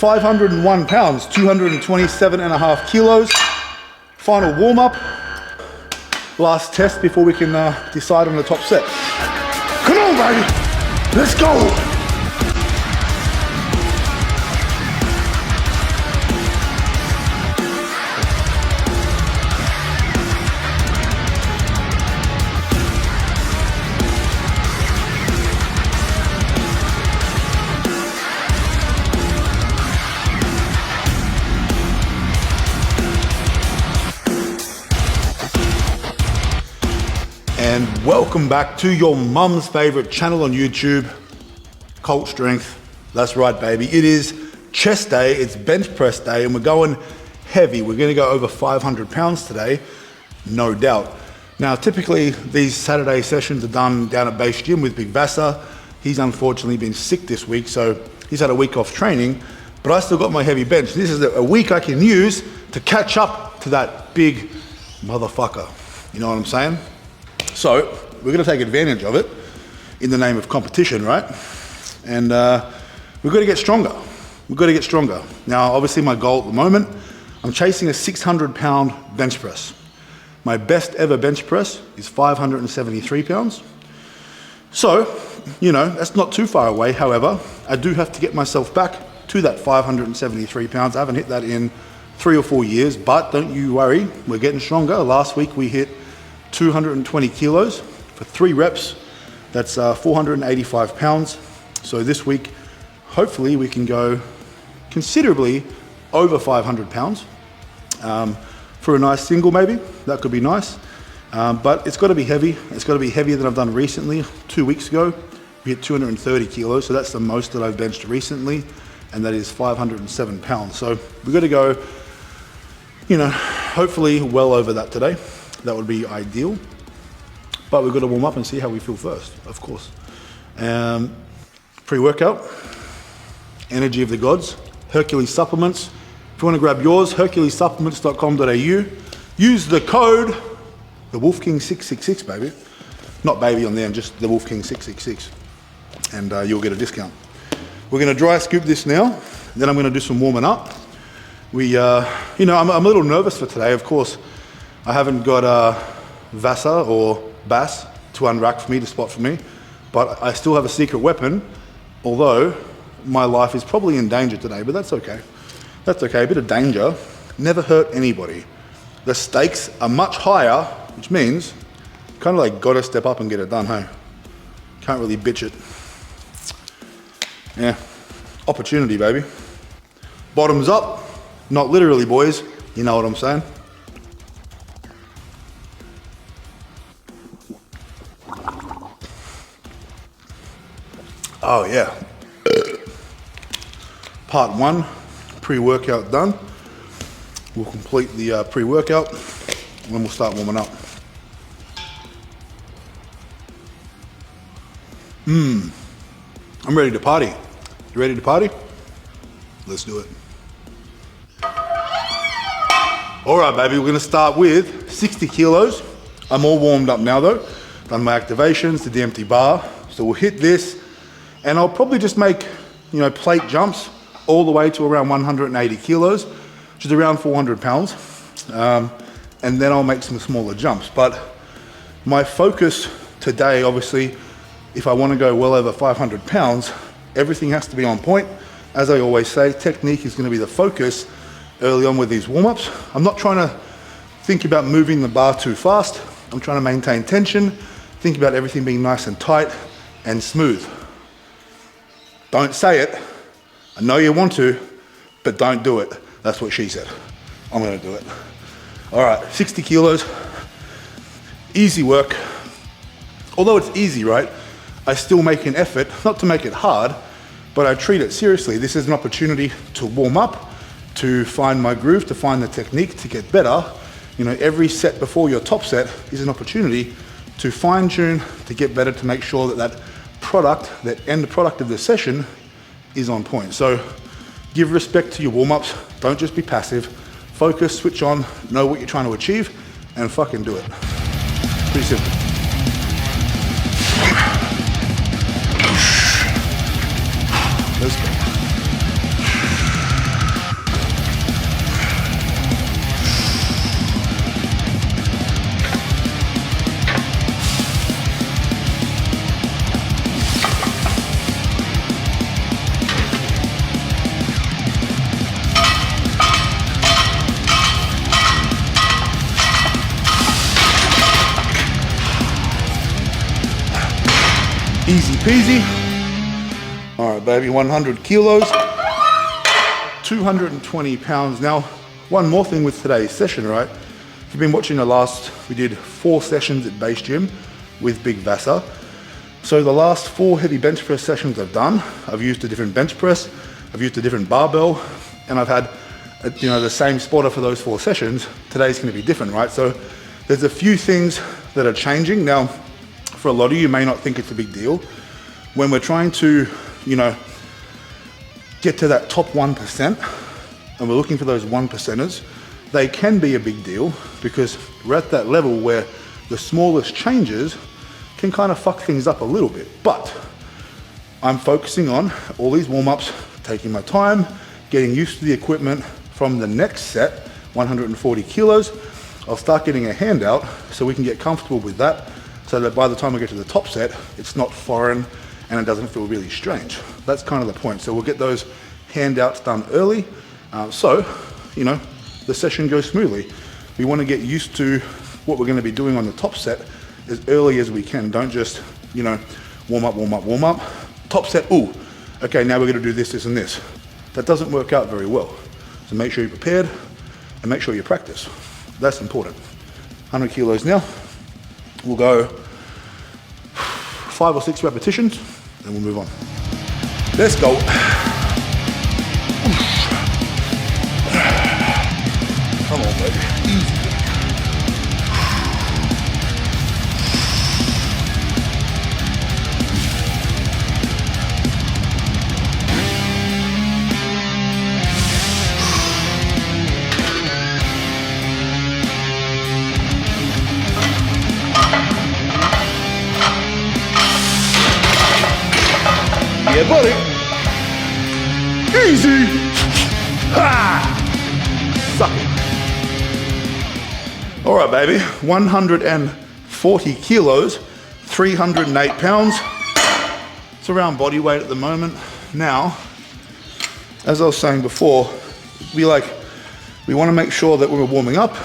501 pounds, 227.5 kilos. Final warm up. Last test before we can decide on the top set. Come on, baby. Let's go. And welcome back to your mum's favorite channel on YouTube, Cult Strength. That's right, baby. It is chest day, it's bench press day, and we're going heavy. We're gonna go over 500 pounds today, no doubt. Now, typically these Saturday sessions are done down at Base Gym with Big Vasa. He's unfortunately been sick this week, so he's had a week off training, but I still got my heavy bench. This is a week I can use to catch up to that big motherfucker. You know what I'm saying? So we're going to take advantage of it in the name of competition, right? And we've got to get stronger. We've got to get stronger. Now, obviously my goal at the moment, I'm chasing a 600-pound bench press. My best ever bench press is 573 pounds. So, you know, that's not too far away. However, I do have to get myself back to that 573 pounds. I haven't hit that in 3 or 4 years, but don't you worry, we're getting stronger. Last week we hit 220 kilos for 3 reps. That's 485 pounds. So this week, hopefully we can go considerably over 500 pounds for a nice single maybe. That could be nice. But it's got to be heavy. It's got to be heavier than I've done recently. 2 weeks ago, we hit 230 kilos. So that's the most that I've benched recently. And that is 507 pounds. So we've got to go, you know, hopefully well over that today. That would be ideal, but we've got to warm up and see how we feel first, of course. Pre-workout, Energy of the Gods, Hercules Supplements. If you want to grab yours, herculessupplements.com.au. Use the code, the Wolf King 666, baby. Not baby on there, just the Wolf King 666, and you'll get a discount. We're going to dry scoop this now, then I'm going to do some warming up. You know, I'm a little nervous for today, of course. I haven't got Vasa or Bass to unrack for me, to spot for me, but I still have a secret weapon, although my life is probably in danger today, but that's okay. That's okay, a bit of danger never hurt anybody. The stakes are much higher, which means kind of like gotta step up and get it done, hey? Can't really bitch it. Yeah, opportunity, baby. Bottoms up, not literally, boys, you know what I'm saying? Oh yeah. Part 1, pre-workout done. We'll complete the pre-workout and then we'll start warming up. I'm ready to party. You ready to party? Let's do it. All right, baby, we're gonna start with 60 kilos. I'm all warmed up now though. Done my activations, did the empty bar. So we'll hit this. And I'll probably just make, you know, plate jumps all the way to around 180 kilos, which is around 400 pounds. And then I'll make some smaller jumps. But my focus today, obviously, if I want to go well over 500 pounds, everything has to be on point. As I always say, technique is going to be the focus early on with these warm-ups. I'm not trying to think about moving the bar too fast. I'm trying to maintain tension, think about everything being nice and tight and smooth. Don't say it. I know you want to, but don't do it. That's what she said. I'm gonna do it. All right, 60 kilos, easy work. Although it's easy, right? I still make an effort, not to make it hard, but I treat it seriously. This is an opportunity to warm up, to find my groove, to find the technique, to get better. You know, every set before your top set is an opportunity to fine tune, to get better, to make sure that that product, that end product of the session is on point. So give respect to your warm-ups. Don't just be passive. Focus, switch on, know what you're trying to achieve, and fucking do it. Pretty simple. Let's go. Easy peasy. All right, baby, 100 kilos, 220 pounds. Now, one more thing with today's session, right? If you've been watching we did 4 sessions at base gym with Big Vasa. So the last 4 heavy bench press sessions I've done, I've used a different bench press, I've used a different barbell, and I've had the same spotter for those 4 sessions. Today's gonna be different, right? So there's a few things that are changing. Now, for a lot of you may not think it's a big deal. When we're trying to, get to that top 1%, and we're looking for those 1%ers, they can be a big deal because we're at that level where the smallest changes can kind of fuck things up a little bit. But I'm focusing on all these warm-ups, taking my time, getting used to the equipment. From the next set, 140 kilos, I'll start getting a handout so we can get comfortable with that, so that by the time we get to the top set, it's not foreign and it doesn't feel really strange. That's kind of the point. So we'll get those handouts done early, so the session goes smoothly. We want to get used to what we're going to be doing on the top set as early as we can. Don't just warm up. Top set, ooh, okay, now we're going to do this, and this. That doesn't work out very well. So make sure you're prepared and make sure you practice. That's important. 100 kilos now. We'll go 5 or 6 repetitions and we'll move on. Let's go. Come on, baby. Easy. Yeah, buddy. Easy. Ha! Suck it. All right, baby. 140 kilos, 308 pounds. It's around body weight at the moment. Now, as I was saying before, we want to make sure that when we're warming up,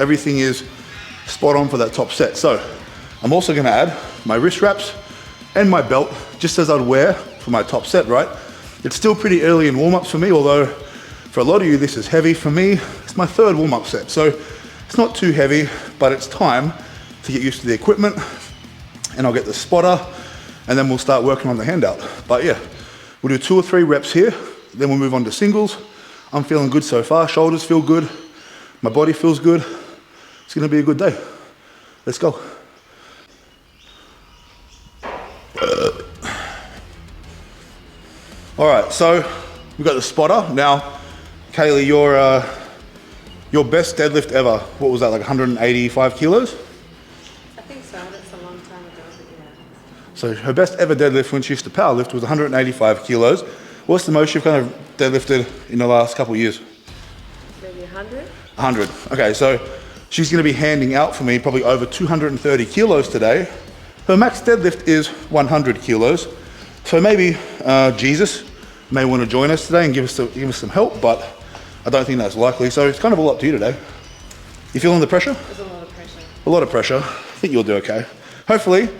everything is spot on for that top set. So I'm also going to add my wrist wraps and my belt, just as I'd wear for my top set, right? It's still pretty early in warm-ups for me, although for a lot of you this is heavy. For me, it's my 3rd warm-up set, so it's not too heavy, but it's time to get used to the equipment, and I'll get the spotter, and then we'll start working on the handout. But yeah, we'll do 2 or 3 reps here, then we'll move on to singles. I'm feeling good so far. Shoulders feel good, my body feels good. It's gonna be a good day. Let's go. All right, so we've got the spotter. Now, Kaylee, your best deadlift ever, what was that, like 185 kilos? I think so, that's a long time ago, but yeah. So her best ever deadlift when she used to powerlift was 185 kilos. What's the most you've kind of deadlifted in the last couple of years? Maybe 100? 100, okay, so she's gonna be handing out for me probably over 230 kilos today. Her max deadlift is 100 kilos. So maybe Jesus may want to join us today and give us some help, but I don't think that's likely. So it's kind of all up to you today. You feeling the pressure? There's a lot of pressure. A lot of pressure. I think you'll do okay. Hopefully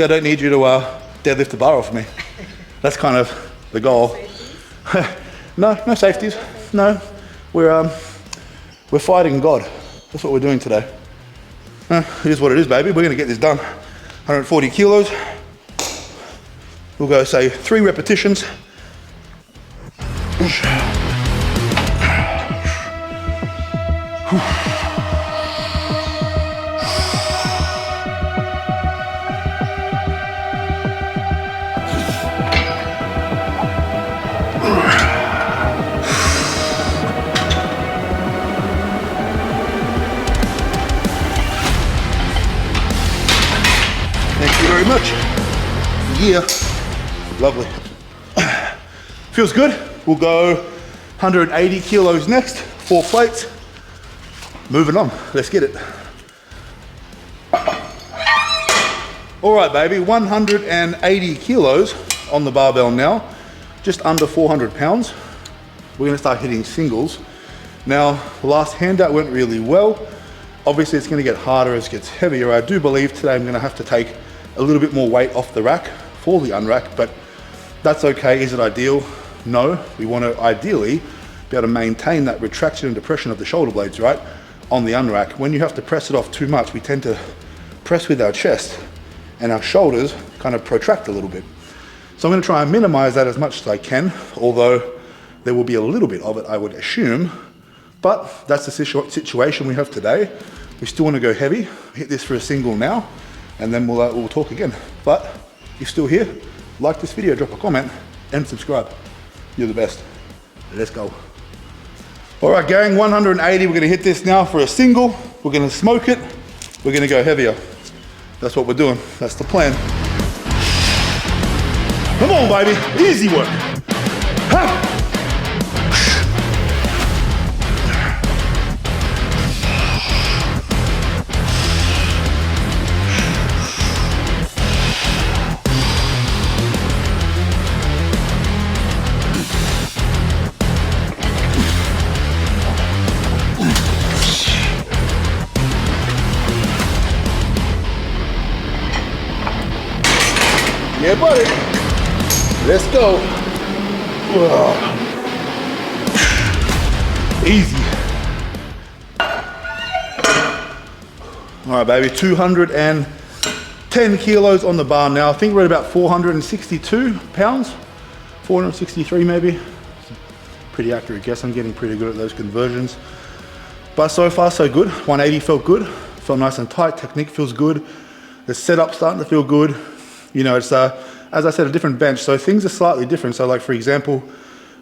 I don't need you to deadlift the bar off me. That's kind of the goal. No safeties. No, we're fighting God. That's what we're doing today. It is what it is, baby. We're gonna get this done. 140 kilos. We'll go, say, 3 repetitions. Thank you very much. Yeah. Lovely. Feels good. We'll go 180 kilos next, 4 plates. Moving on, let's get it. All right, baby, 180 kilos on the barbell now, just under 400 pounds. We're gonna start hitting singles. Now, the last handout went really well. Obviously, it's gonna get harder as it gets heavier. I do believe today I'm gonna have to take a little bit more weight off the rack for the unrack, but that's okay. Is it ideal? No. We want to ideally be able to maintain that retraction and depression of the shoulder blades, right, on the unrack. When you have to press it off too much, we tend to press with our chest and our shoulders kind of protract a little bit. So I'm going to try and minimize that as much as I can, although there will be a little bit of it, I would assume. But that's the situation we have today. We still want to go heavy, hit this for a single now, and then we'll talk again. But if you're still here, like this video, drop a comment, and subscribe. You're the best. Let's go. All right, gang, 180. We're going to hit this now for a single. We're going to smoke it. We're going to go heavier. That's what we're doing. That's the plan. Come on, baby. Easy work. Ha! Yeah, buddy. Let's go. Easy. All right, baby. 210 kilos on the bar now. I think we're at about 462 pounds. 463 maybe. Pretty accurate guess. I'm getting pretty good at those conversions. But so far, so good. 180 felt good. Felt nice and tight. Technique feels good. The setup's starting to feel good. You know, it's, as I said, a different bench, so things are slightly different. So like, for example,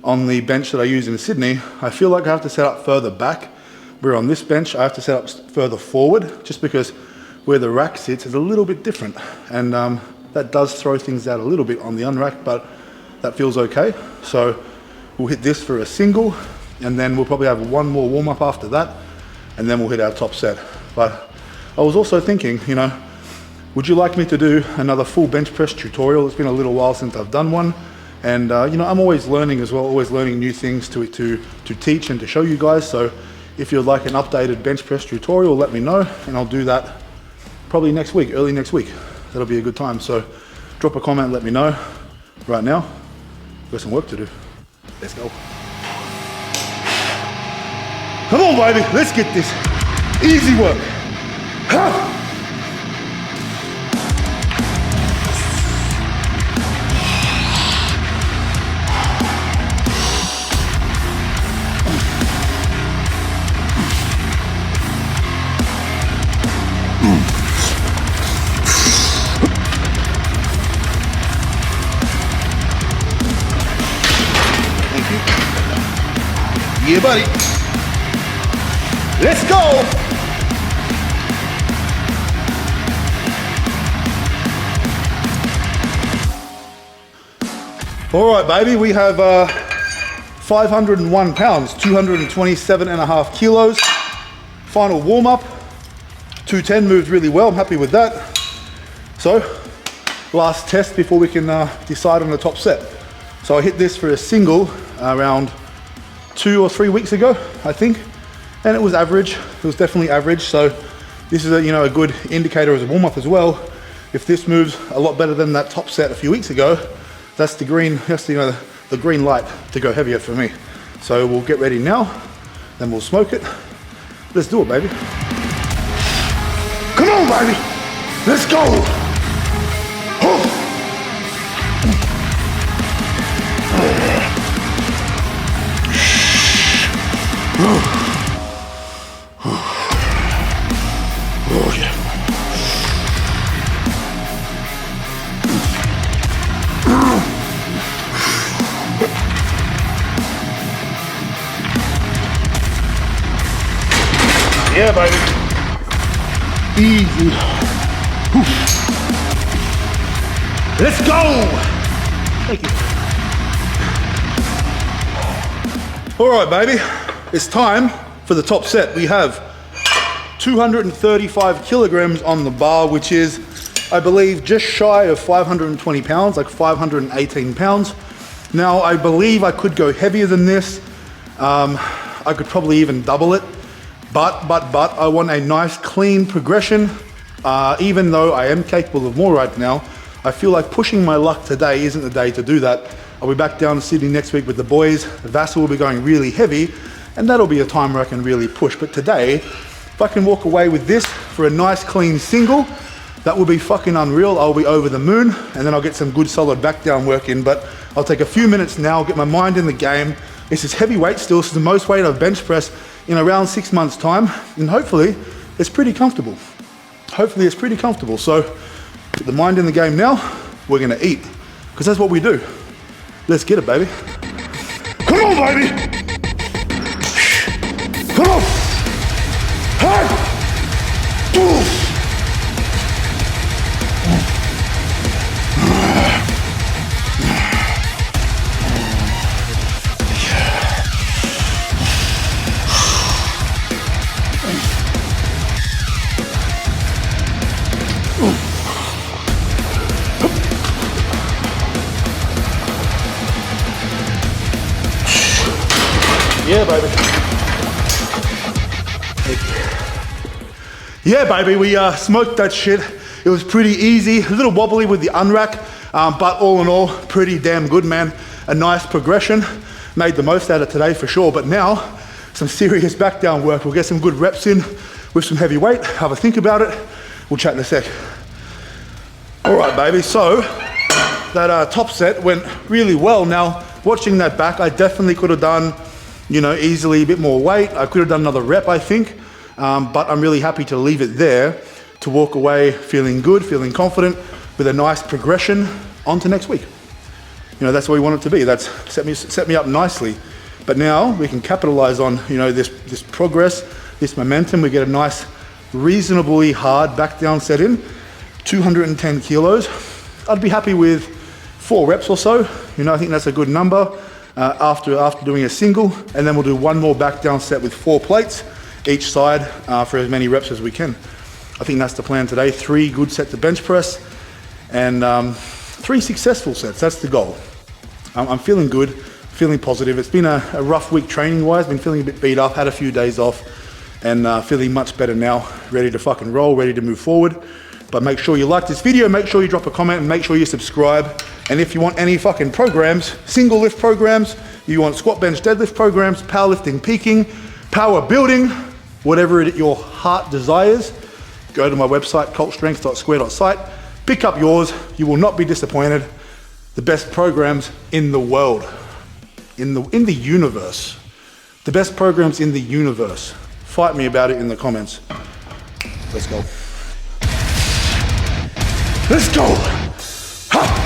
on the bench that I use in Sydney, I feel like I have to set up further back, where on this bench, I have to set up further forward, just because where the rack sits is a little bit different. And that does throw things out a little bit on the unrack, but that feels okay. So we'll hit this for a single, and then we'll probably have one more warm up after that, and then we'll hit our top set. But I was also thinking, you know, would you like me to do another full bench press tutorial? It's been a little while since I've done one. And you know, I'm always learning as well, always learning new things to teach and to show you guys. So if you'd like an updated bench press tutorial, let me know, and I'll do that probably next week, early next week. That'll be a good time. So drop a comment, let me know. Right now, we've got some work to do. Let's go. Come on, baby, let's get this. Easy work. Ha! Yeah, buddy. Let's go. All right, baby, we have 501 pounds, 227.5 kilos. Final warm up. 210 moved really well. I'm happy with that. So, last test before we can decide on the top set. So I hit this for a single around 2 or 3 weeks ago, I think, and it was average. It was definitely average. So this is a good indicator as a warm up as well. If this moves a lot better than that top set a few weeks ago, that's the green. That's the green light to go heavier for me. So we'll get ready now, then we'll smoke it. Let's do it, baby. Come on, baby. Let's go. Oh. Oh yeah. Yeah, baby. Easy. Let's go. Thank you. All right, baby. It's time for the top set. We have 235 kilograms on the bar, which is, I believe, just shy of 520 pounds, like 518 pounds. Now, I believe I could go heavier than this. I could probably even double it, but I want a nice clean progression. Even though I am capable of more right now, I feel like pushing my luck today isn't the day to do that. I'll be back down to Sydney next week with the boys. Vassal will be going really heavy, and that'll be a time where I can really push. But today, if I can walk away with this for a nice clean single, that will be fucking unreal. I'll be over the moon, and then I'll get some good solid back down work in. But I'll take a few minutes now, get my mind in the game. This is heavy weight still. This is the most weight I've bench pressed in around 6 months' time, and hopefully it's pretty comfortable. Hopefully it's pretty comfortable. So get the mind in the game now. We're gonna eat, because that's what we do. Let's get it, baby. Come on, baby. Come on. Hey. Ooh. Yeah, baby. Yeah, baby, we smoked that shit. It was pretty easy, a little wobbly with the unrack, but all in all, pretty damn good, man. A nice progression. Made the most out of today for sure, but now, some serious back down work. We'll get some good reps in with some heavy weight, have a think about it. We'll chat in a sec. All right, baby, so that top set went really well. Now, watching that back, I definitely could have done, you know, easily a bit more weight. I could have done another rep, I think, but I'm really happy to leave it there to walk away feeling good, feeling confident, with a nice progression on to next week. You know, that's what we want it to be. That's set me up nicely. But now we can capitalize on, you know, this progress, this momentum. We get a nice, reasonably hard back down set in, 210 kilos. I'd be happy with 4 reps or so. You know, I think that's a good number. After doing a single, and then we'll do one more back down set with 4 plates each side for as many reps as we can. I think that's the plan today. 3 good sets of bench press and 3 successful sets. That's the goal. I'm feeling good, feeling positive. It's been a rough week training wise, been feeling a bit beat up, had a few days off, and feeling much better now, ready to fucking roll, ready to move forward. But make sure you like this video, make sure you drop a comment, and make sure you subscribe. And if you want any fucking programs, single lift programs, you want squat, bench, deadlift programs, powerlifting, peaking, power building, whatever your heart desires, go to my website, cultstrength.square.site, pick up yours. You will not be disappointed. The best programs in the world, in the universe. The best programs in the universe. Fight me about it in the comments. Let's go. Let's go! Ha!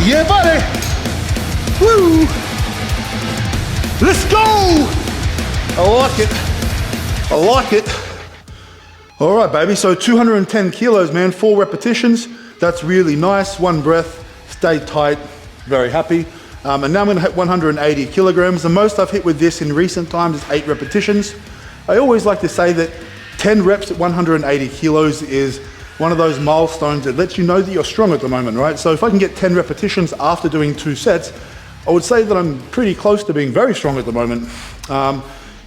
Yeah, buddy! Woo! Let's go! I like it. I like it. All right, baby. So 210 kilos, man. 4 repetitions. That's really nice. 1 breath. Stay tight. Very happy. And now I'm gonna hit 180 kilograms. The most I've hit with this in recent times is 8 repetitions. I always like to say that 10 reps at 180 kilos is one of those milestones that lets you know that you're strong at the moment, right? So if I can get 10 repetitions after doing 2 sets, I would say that I'm pretty close to being very strong at the moment.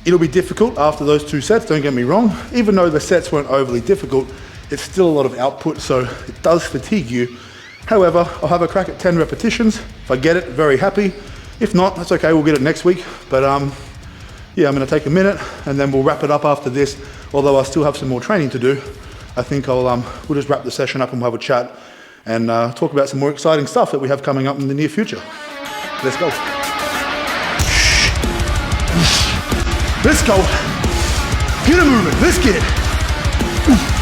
It'll be difficult after those 2 sets, don't get me wrong. Even though the sets weren't overly difficult, it's still a lot of output, so it does fatigue you. However, I'll have a crack at 10 repetitions. If I get it, very happy. If not, that's okay, we'll get it next week. But yeah, I'm gonna take a minute and then we'll wrap it up after this. Although I still have some more training to do, I think we'll just wrap the session up and we'll have a chat and talk about some more exciting stuff that we have coming up in the near future. Let's go. Let's go. Get it moving. Let's get it. Come on.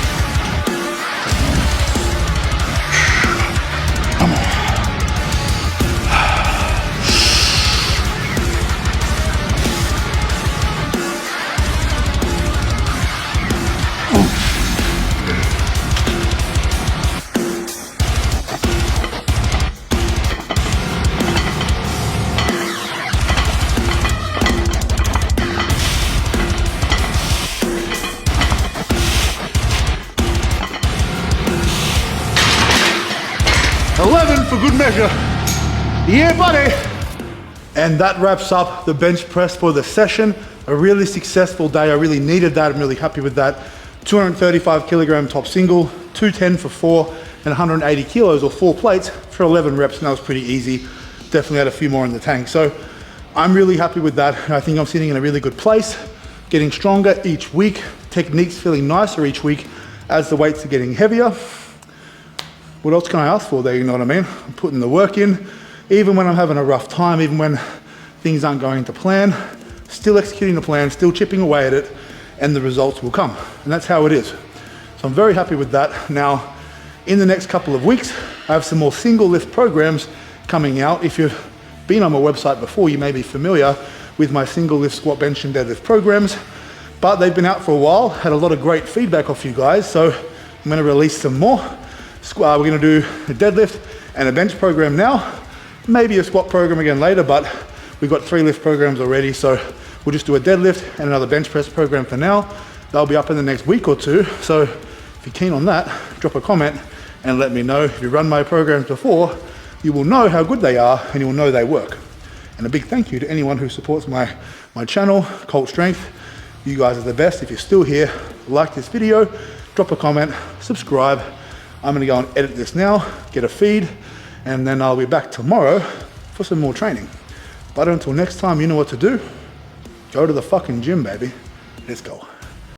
for good measure. Yeah, buddy. And that wraps up the bench press for the session. A really successful day. I really needed that. I'm really happy with that. 235 kilogram top single, 210 for 4, and 180 kilos or 4 plates for 11 reps. And that was pretty easy. Definitely had a few more in the tank. So I'm really happy with that. I think I'm sitting in a really good place, getting stronger each week. Technique's feeling nicer each week as the weights are getting heavier. What else can I ask for there, you know what I mean? I'm putting the work in, even when I'm having a rough time, even when things aren't going to plan, still executing the plan, still chipping away at it, and the results will come. And that's how it is. So I'm very happy with that. Now, in the next couple of weeks, I have some more single lift programs coming out. If you've been on my website before, you may be familiar with my single lift, squat, bench, and deadlift programs, but they've been out for a while, had a lot of great feedback off you guys, so I'm gonna release some more. We're gonna do a deadlift and a bench program now, maybe a squat program again later, but we've got 3 lift programs already, so we'll just do a deadlift and another bench press program for now. They'll be up in the next week or 2, so if you're keen on that, drop a comment and let me know. If you run my programs before, you will know how good they are and you'll know they work. And a big thank you to anyone who supports my channel, Cult Strength. You guys are the best. If you're still here, like this video, drop a comment, subscribe. I'm gonna go and edit this now, get a feed, and then I'll be back tomorrow for some more training. But until next time, you know what to do. Go to the fucking gym, baby. Let's go.